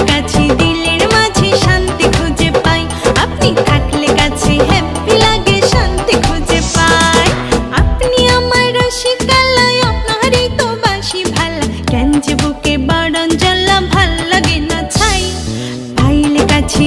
কাছে দিলের মাঝে শান্তি খুঁজে পাই। আপনি থাকলে কাছে হ্যাপি লাগে, শান্তি খুঁজে পাই। আপনি আমার রসিকালয়, আপনারই তো বাসি ভালা, কেন যে বুকে বরণ জ্বালা ভাল লাগে না ছাই। পাইলে কাছে